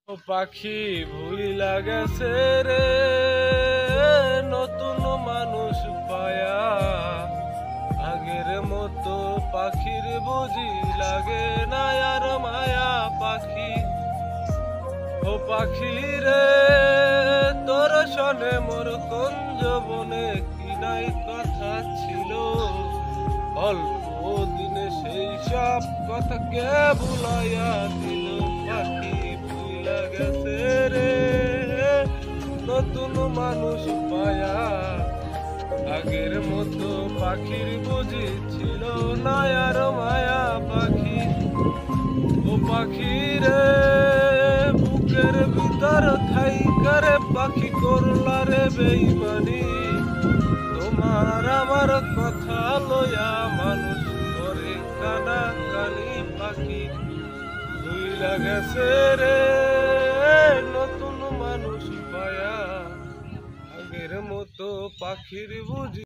ও পাখি ভুইলা গেছে রে নতুন মানুষ পায়া, আগের মতো পাখির বুঝি লাগে না আর মায়া। পাখি ও পাখি রে তোর শোনে মোর কুঞ্জ বনে কি নাই কথা ছিল, অল্প দিনে সেই সব কথাকে ভুলাইয়া দিল। পাখি ভুইলা গেছে রে নতুন মানুষ পায়া, আগের মতো পাখির বুঝি ছিল না আর মায়া। পাখি ও পাখি রে বুকের ভিতর ঠাই করে পাখি করলা রে বেইমানি, তোমার আমার কথা লয়া মানুষ করে কানা কানি। পাখি ভুইলা গেছে রে নতুন মানুষ পায়া, আগের মতো পাখির বুঝি